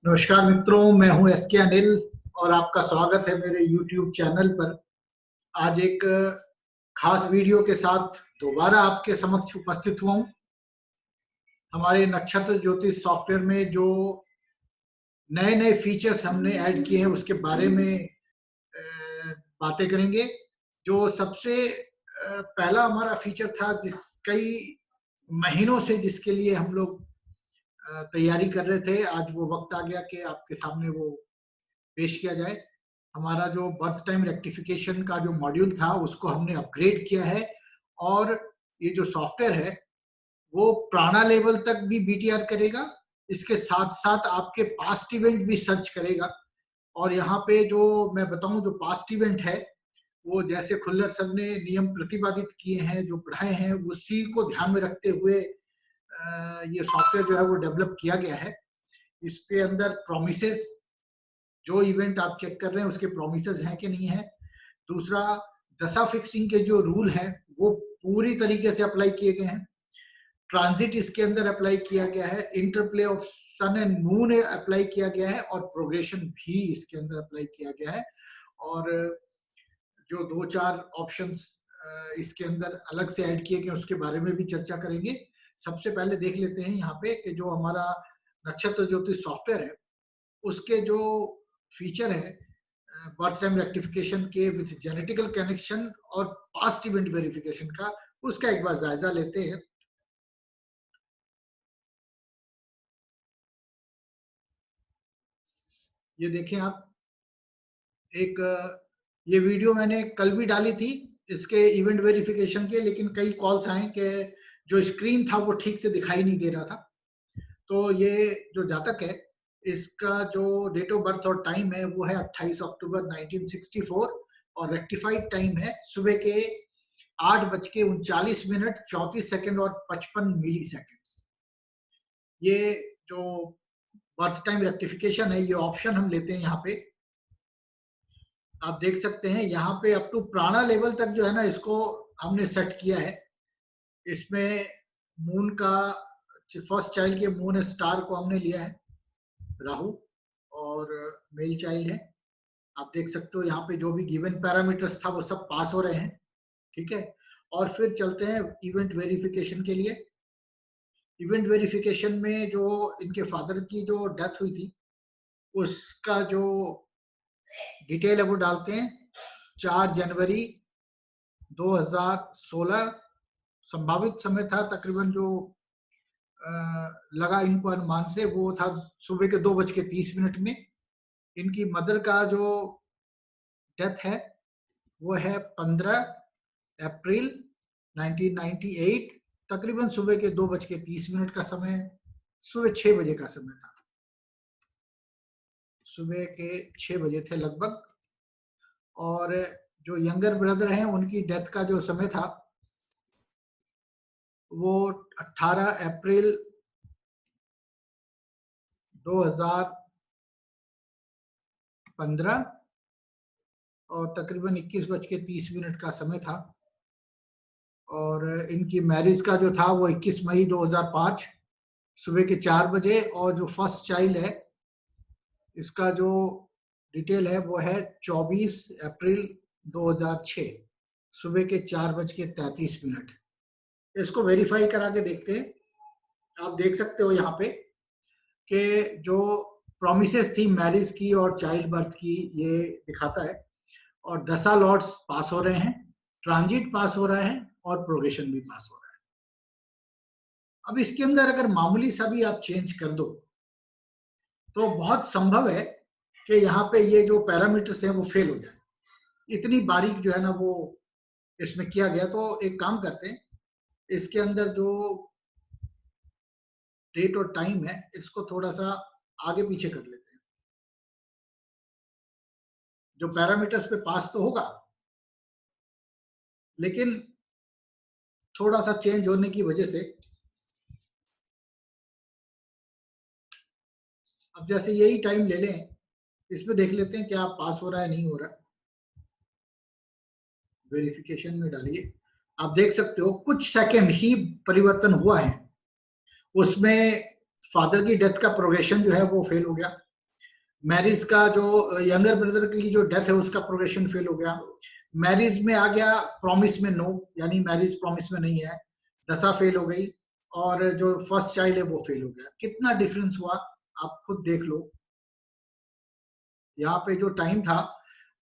नमस्कार मित्रों, मैं हूं एस के अनिल और आपका स्वागत है मेरे YouTube चैनल पर। आज एक खास वीडियो के साथ दोबारा आपके समक्ष उपस्थित हुआ हूं। हमारे नक्षत्र ज्योतिष सॉफ्टवेयर में जो नए नए फीचर्स हमने ऐड किए हैं उसके बारे में बातें करेंगे। जो सबसे पहला हमारा फीचर था, जिस कई महीनों से जिसके लिए हम लोग तैयारी कर रहे थे, आज वो वक्त आ गया कि आपके सामने वो पेश किया जाए। हमारा जो बर्थ टाइम रेक्टिफिकेशन का जो मॉड्यूल था उसको हमने अपग्रेड किया है और ये जो सॉफ्टवेयर है वो प्राणा लेवल तक भी बीटीआर करेगा। इसके साथ साथ आपके पास्ट इवेंट भी सर्च करेगा। और यहाँ पे जो मैं बताऊं, जो पास्ट इवेंट है वो जैसे खुल्लर सर ने नियम प्रतिपादित किए हैं, जो पढ़ाए हैं, उसी को ध्यान में रखते हुए ये सॉफ्टवेयर जो है वो डेवलप किया गया है। इसके अंदर प्रोमिसेस, जो इवेंट आप चेक कर रहे हैं उसके प्रोमिसेस हैं कि नहीं है। दूसरा, दशा फिक्सिंग के जो रूल हैं वो पूरी तरीके से अप्लाई किए गए हैं। ट्रांजिट इसके अंदर अप्लाई किया गया है, interplay of sun and moon apply किया गया है और प्रोग्रेशन भी इसके अंदर अप्लाई किया गया है। और जो दो चार ऑप्शंस इसके अंदर अलग से ऐड किए गए उसके बारे में भी चर्चा करेंगे। सबसे पहले देख लेते हैं यहाँ पे कि जो हमारा नक्षत्र ज्योतिष सॉफ्टवेयर है उसके जो फीचर है बर्थ टाइम रेक्टिफिकेशन के विथ जेनेटिकल कनेक्शन और पास्ट इवेंट वेरिफिकेशन का, उसका एक बार जायजा लेते हैं। ये देखें आप, एक ये वीडियो मैंने कल भी डाली थी इसके इवेंट वेरिफिकेशन के, लेकिन कई कॉल्स आए कि जो स्क्रीन था वो ठीक से दिखाई नहीं दे रहा था। तो ये जो जातक है इसका जो डेट ऑफ बर्थ और टाइम है वो है 28 अक्टूबर 1964 और रेक्टिफाइड टाइम है सुबह के 8:39 34 सेकंड और 55 मिली सेकेंड्स। ये जो बर्थ टाइम रेक्टिफिकेशन है, ये ऑप्शन हम लेते हैं यहाँ पे। आप देख सकते हैं यहाँ पे अप टू प्राणा लेवल तक जो है ना, इसको हमने सेट किया है। इसमें मून का फर्स्ट चाइल्ड के मून स्टार को हमने लिया है राहु, और मेल चाइल्ड है। आप देख सकते हो यहाँ पे जो भी गिवन पैरामीटर्स था वो सब पास हो रहे हैं, ठीक है। और फिर चलते हैं इवेंट वेरिफिकेशन के लिए। इवेंट वेरिफिकेशन में जो इनके फादर की जो डेथ हुई थी उसका जो डिटेल है वो डालते हैं। 4 जनवरी 2016 संभावित समय था तकरीबन, जो लगा इनको अनुमान से, वो था सुबह के 2:30 में। इनकी मदर का जो डेथ है वो है 15 अप्रैल 1998, तकरीबन सुबह के 2:30 का समय, सुबह 6 बजे का समय था, सुबह के 6 बजे थे लगभग। और जो यंगर ब्रदर हैं उनकी डेथ का जो समय था वो 18 अप्रैल 2015 और तकरीबन 21:30 का समय था। और इनकी मैरिज का जो था वो 21 मई 2005 सुबह के 4 बजे। और जो फर्स्ट चाइल्ड है इसका जो डिटेल है वो है 24 अप्रैल 2006 सुबह के 4:33। इसको वेरीफाई करा के देखते हैं। आप देख सकते हो यहाँ पे कि जो प्रोमिसेस थी मैरिज की और चाइल्ड बर्थ की, ये दिखाता है। और दशा लॉट्स पास हो रहे हैं, ट्रांजिट पास हो रहा है और प्रोग्रेशन भी पास हो रहा है। अब इसके अंदर अगर मामूली सा भी आप चेंज कर दो तो बहुत संभव है कि यहाँ पे ये जो पैरामीटर्स हैं वो फेल हो जाए। इतनी बारीक जो है ना वो इसमें किया गया। तो एक काम करते हैं, इसके अंदर जो डेट और टाइम है इसको थोड़ा सा आगे पीछे कर लेते हैं। जो पैरामीटर्स पे पास तो होगा, लेकिन थोड़ा सा चेंज होने की वजह से, अब जैसे यही टाइम ले लें, इसमें देख लेते हैं क्या पास हो रहा है नहीं हो रहा। वेरिफिकेशन में डालिए, आप देख सकते हो कुछ सेकंड ही परिवर्तन हुआ है, उसमें फादर की डेथ का प्रोग्रेशन जो है वो फेल हो गया। मैरिज का जो यंगर ब्रदर की जो डेथ है उसका प्रोग्रेशन फेल हो गया। मैरिज में आ गया, प्रॉमिस में नो, यानी मैरिज प्रॉमिस में नहीं है, दशा फेल हो गई, और जो फर्स्ट चाइल्ड है वो फेल हो गया। कितना डिफरेंस हुआ आप खुद देख लो। यहाँ पे जो टाइम था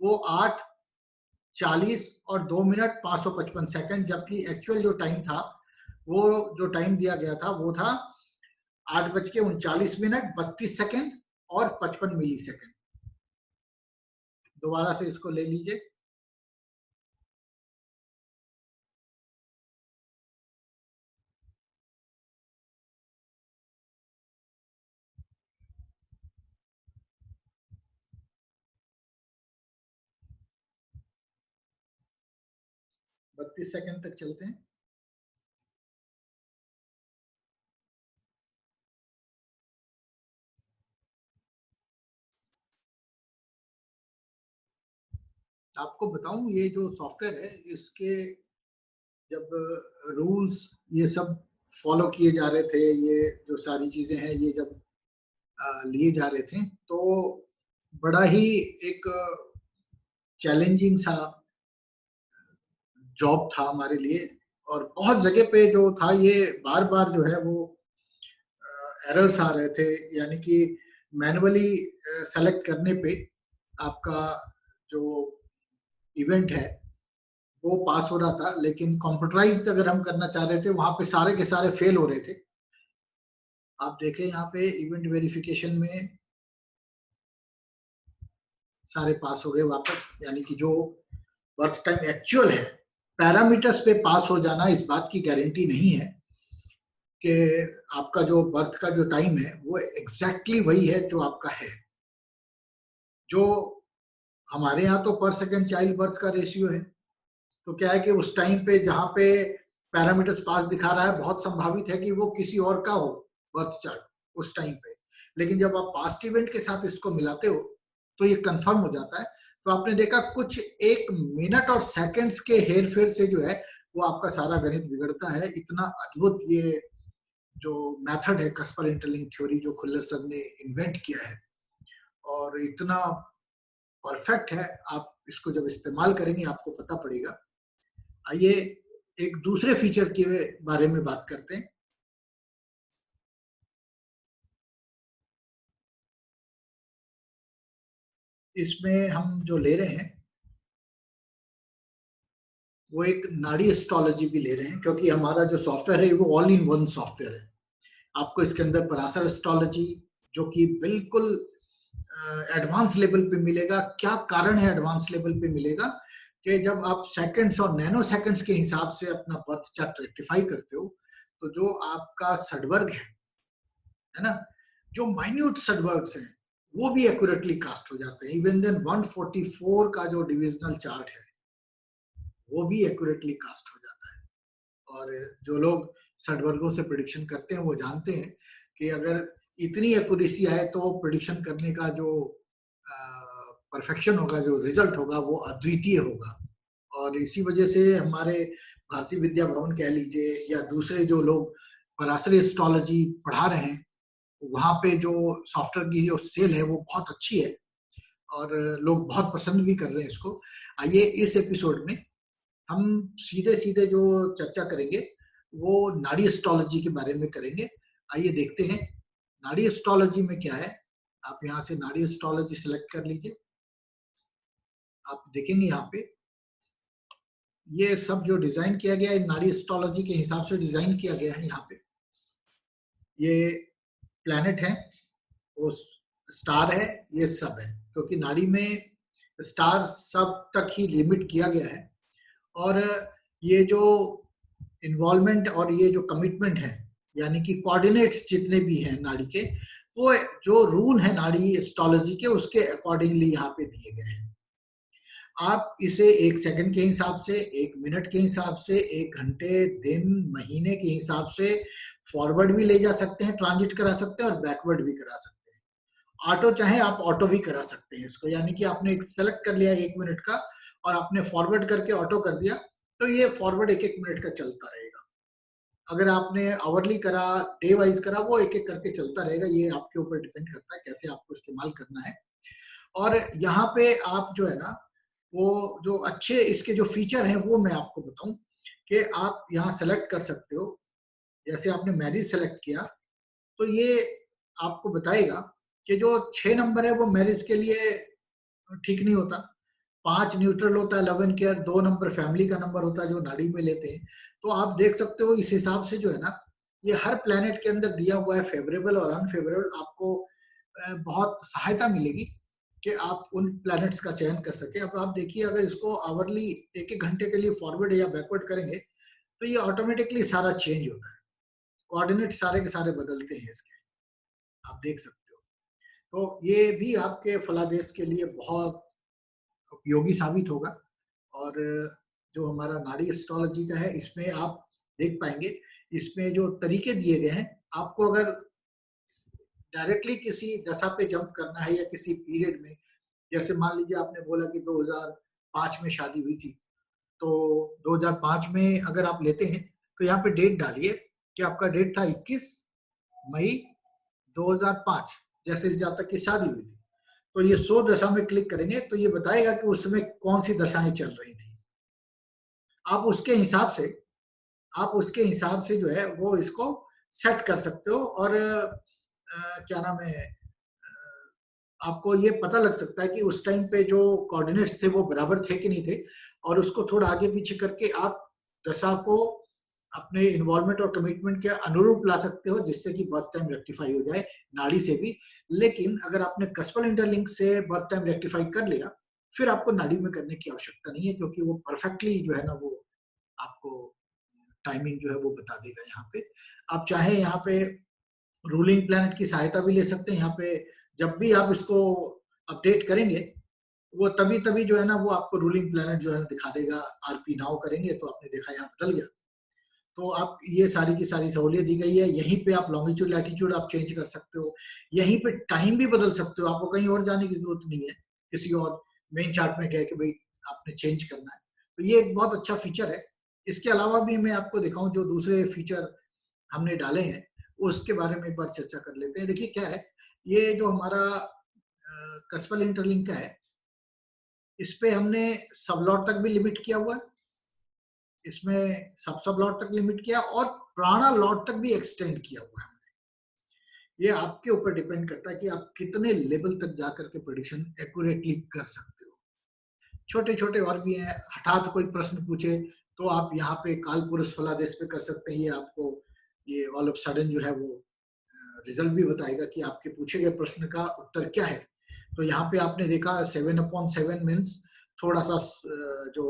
वो 8:40 और 2 मिनट 555 सेकंड, जबकि एक्चुअल जो टाइम था, वो जो टाइम दिया गया था वो था 8:39 मिनट 32 सेकंड और 55 मिली सेकंड। दोबारा से इसको ले लीजिए। बत्तीस सेकंड तक चलते हैं। आपको बताऊं, ये जो सॉफ्टवेयर है इसके जब रूल्स ये सब फॉलो किए जा रहे थे, ये जो सारी चीजें हैं ये जब लिए जा रहे थे, तो बड़ा ही एक चैलेंजिंग सा जॉब था हमारे लिए। और बहुत जगह पे जो था ये बार बार जो है वो एरर्स आ रहे थे, यानी कि मैनुअली सेलेक्ट करने पे आपका जो इवेंट है वो पास हो रहा था, लेकिन कंप्यूटराइज्ड अगर हम करना चाह रहे थे वहां पे सारे के सारे फेल हो रहे थे। आप देखें यहाँ पे इवेंट वेरिफिकेशन में सारे पास हो गए वापस, यानी कि जो बर्थ टाइम एक्चुअल है, पैरामीटर्स पे पास हो जाना इस बात की गारंटी नहीं है कि आपका जो बर्थ का जो टाइम है वो एग्जैक्टली वही है जो आपका है। जो हमारे यहाँ तो पर सेकंड चाइल्ड बर्थ का रेशियो है, तो क्या है कि उस टाइम पे जहाँ पे पैरामीटर्स पास दिखा रहा है, बहुत संभावित है कि वो किसी और का हो बर्थ चार्ट उस टाइम पे। लेकिन जब आप पास्ट इवेंट के साथ इसको मिलाते हो तो ये कंफर्म हो जाता है। तो आपने देखा कुछ 1 मिनट और सेकंड्स के हेर फेर से जो है वो आपका सारा गणित बिगड़ता है। इतना अद्भुत ये जो मेथड है कस्पर इंटरलिंक थ्योरी जो खुल्लर सर ने इन्वेंट किया है, और इतना परफेक्ट है, आप इसको जब इस्तेमाल करेंगे आपको पता पड़ेगा। आइए एक दूसरे फीचर के बारे में बात करते हैं। इसमें हम जो ले रहे हैं वो एक नाड़ी एस्ट्रोलॉजी भी ले रहे हैं, क्योंकि हमारा जो सॉफ्टवेयर है वो ऑल इन वन सॉफ्टवेयर है। आपको इसके अंदर पराशर एस्ट्रोलॉजी जो कि बिल्कुल एडवांस लेवल पे मिलेगा। क्या कारण है एडवांस लेवल पे मिलेगा कि जब आप सेकंड्स और नैनो सेकंड्स के हिसाब से अपना बर्थ चार्ट रेक्टिफाई करते हो, तो जो आपका सडवर्ग है ना, जो माइन्यूट सडवर्ग्स हैं वो भी एक्यूरेटली कास्ट हो जाते हैं। इवन देन 144 का जो डिविजनल चार्ट है वो भी एक्यूरेटली कास्ट हो जाता है। और जो लोग सडवर्गों से प्रिडिक्शन करते हैं वो जानते हैं कि अगर इतनी एक्यूरेसी आए तो प्रिडिक्शन करने का जो परफेक्शन होगा, जो रिजल्ट होगा वो अद्वितीय होगा। और इसी वजह से हमारे भारतीय विद्या भवन कह लीजिए या दूसरे जो लोग पराशरी एस्ट्रोलॉजी पढ़ा रहे हैं, वहाँ पे जो सॉफ्टवेयर की जो सेल है वो बहुत अच्छी है और लोग बहुत पसंद भी कर रहे हैं इसको। आइए इस एपिसोड में हम सीधे सीधे जो चर्चा करेंगे वो नाड़ी एस्ट्रोलॉजी के बारे में करेंगे। आइए देखते हैं नाड़ी एस्ट्रोलॉजी में क्या है। आप यहाँ से नाड़ी एस्ट्रोलॉजी सिलेक्ट कर लीजिए। आप देखेंगे यहाँ पे ये सब जो डिजाइन किया गया है नाड़ी एस्ट्रोलॉजी के हिसाब से डिजाइन किया गया है। यहाँ पे ये प्लैनेट है, वो स्टार है, ये सब है, क्योंकि नाड़ी में स्टार सब तक ही लिमिट किया गया है। और ये जो इन्वॉल्वमेंट और ये जो कमिटमेंट है, यानी कि कोऑर्डिनेट्स जितने भी हैं नाड़ी के, वो जो रूल है नाड़ी एस्ट्रोलॉजी के उसके अकॉर्डिंगली यहाँ पे दिए गए हैं। आप इसे 1 सेकंड के हिसाब से, 1 मिनट के हिसाब से, 1 घंटे, दिन, महीने के हिसाब से फॉरवर्ड भी ले जा सकते हैं, ट्रांजिट करा सकते हैं और बैकवर्ड भी करा सकते हैं। ऑटो चाहे आप ऑटो भी करा सकते हैं इसको, यानी कि आपने एक सेलेक्ट कर लिया 1 मिनट का और आपने फॉरवर्ड करके ऑटो कर दिया, तो ये फॉरवर्ड 1-1 मिनट का चलता रहेगा। अगर आपने आवरली करा, डे वाइज करा, वो एक एक करके चलता रहेगा। ये आपके ऊपर डिपेंड करता है कैसे आपको इस्तेमाल करना है। और यहाँ पे आप जो है ना, वो जो अच्छे इसके जो फीचर हैं वो मैं आपको बताऊं कि आप यहाँ सेलेक्ट कर सकते हो। जैसे आपने मैरिज सेलेक्ट किया तो ये आपको बताएगा कि जो 6 नंबर है वो मैरिज के लिए ठीक नहीं होता, 5 न्यूट्रल होता है, 11 केयर, 2 नंबर फैमिली का नंबर होता है जो नाड़ी में लेते हैं। तो आप देख सकते हो इस हिसाब से जो है ना, ये हर प्लेनेट के अंदर दिया हुआ है, फेवरेबल और अनफेवरेबल। आपको बहुत सहायता मिलेगी कि आप उन प्लैनेट्स का चयन कर सके। अब आप देखिए, अगर इसको आवरली एक एक घंटे के लिए फॉरवर्ड या बैकवर्ड करेंगे तो ये ऑटोमेटिकली सारा चेंज होता है, कोऑर्डिनेट सारे के सारे बदलते हैं इसके, आप देख सकते हो। तो ये भी आपके फलादेश के लिए बहुत उपयोगी साबित होगा। और जो हमारा नाड़ी एस्ट्रोलॉजी का है, इसमें आप देख पाएंगे, इसमें जो तरीके दिए गए हैं, आपको अगर डायरेक्टली किसी दशा पे जंप करना है या किसी पीरियड में, जैसे मान लीजिए आपने बोला कि 2005 में शादी हुई थी, तो 2005 में अगर आप लेते हैं तो यहाँ पे डेट डालिए कि आपका डेट था 21 मई 2005, जैसे इस जातक की शादी हुई थी। तो ये 100 दशा में क्लिक करेंगे तो ये बताएगा कि उस समय कौन सी दशाएं चल रही थी। आप उसके हिसाब से जो है वो इसको सेट कर सकते हो। और क्या नाम है, आपको ये पता लग सकता है कि उस टाइम पे जो कोऑर्डिनेट्स थे वो बराबर थे कि नहीं थे, और उसको थोड़ा आगे पीछे करके आप दशा को अपने इन्वॉल्वमेंट और कमिटमेंट के अनुरूप ला सकते हो, जिससे कि बर्थ टाइम रेक्टिफाई हो जाए नाड़ी से भी। लेकिन अगर आपने कस्पल इंटरलिंक से बर्थ टाइम रेक्टिफाई कर लिया, फिर आपको नाड़ी में करने की आवश्यकता नहीं है, क्योंकि वो परफेक्टली जो है ना, वो आपको टाइमिंग जो है वो बता देगा। यहाँ पे आप चाहे यहाँ पे रूलिंग प्लैनेट की सहायता भी ले सकते हैं। यहाँ पे जब भी आप इसको अपडेट करेंगे, वो तभी तभी जो है ना, वो आपको रूलिंग प्लैनेट जो है ना दिखा देगा। आरपी नाउ करेंगे तो आपने देखा यहाँ बदल गया। तो आप ये सारी की सारी सहूलियत दी गई है। यहीं पे आप लॉन्गिट्यूड लैटिट्यूड आप चेंज कर सकते हो, यहीं पे टाइम भी बदल सकते हो। आपको कहीं और जाने की जरूरत नहीं है, किसी और मेन चार्ट में कह के भाई आपने चेंज करना है। तो ये एक बहुत अच्छा फीचर है। इसके अलावा भी मैं आपको दिखाऊं जो दूसरे फीचर हमने डाले हैं, उसके बारे में एक बार चर्चा कर लेते हैं। देखिए क्या है, ये जो हमारा कस्पल इंटरलिंक का है, इस पे हमने सब लॉट तक भी लिमिट किया हुआ है, इसमें सब लॉट तक लिमिट किया, और प्राणा लॉट तक भी एक्सटेंड किया हुआ है। ये आपके ऊपर डिपेंड करता है कि आप कितने लेवल तक जाकर के प्रेडिक्शन एक्यूरेटली कर सकते हो। छोटे छोटे और भी हैं, हठात कोई प्रश्न पूछे तो आप यहाँ पे काल पुरुष फलादेश पे कर सकते हैं। ये आपको ये ऑल ऑफ सडन जो है वो रिजल्ट भी बताएगा कि आपके पूछे गए प्रश्न का उत्तर क्या है। तो यहाँ पे आपने देखा 7/7 मीन्स थोड़ा सा जो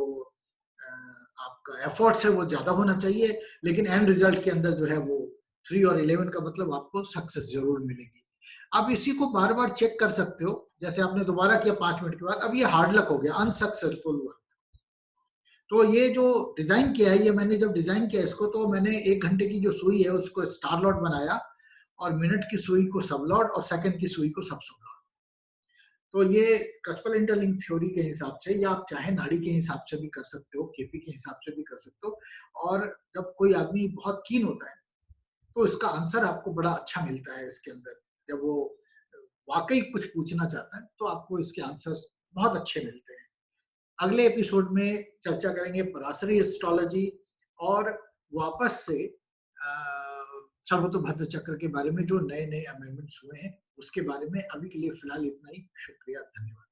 आपका एफर्ट्स है वो ज्यादा होना चाहिए, लेकिन एंड रिजल्ट के अंदर जो है वो 3 और 11 का मतलब आपको सक्सेस जरूर मिलेगी। आप इसी को बार बार चेक कर सकते हो। जैसे आपने दोबारा किया 5 मिनट के बाद, अब ये हार्ड लक हो गया, अनसक्सेसफुल हुआ। तो ये जो डिजाइन किया है, ये मैंने जब डिजाइन किया इसको, तो मैंने 1 घंटे की जो सुई है उसको स्टार लॉट बनाया, और मिनट की सुई को सब लॉट, और सेकंड की सुई को सब लॉट। तो ये कस्पल इंटरलिंक थ्योरी के हिसाब से, या आप चाहे नाड़ी के हिसाब से भी कर सकते हो, केपी के हिसाब से भी कर सकते हो। और जब कोई आदमी बहुत कीन होता है तो इसका आंसर आपको बड़ा अच्छा मिलता है इसके अंदर। जब वो वाकई कुछ पूछना चाहता है तो आपको इसके आंसर्स बहुत अच्छे मिलते हैं। अगले एपिसोड में चर्चा करेंगे पराशरी एस्ट्रोलॉजी, और वापस से सर्वतोभद्र चक्र के बारे में जो नए नए अमेंडमेंट्स हुए हैं उसके बारे में। अभी के लिए फिलहाल इतना ही। शुक्रिया, धन्यवाद।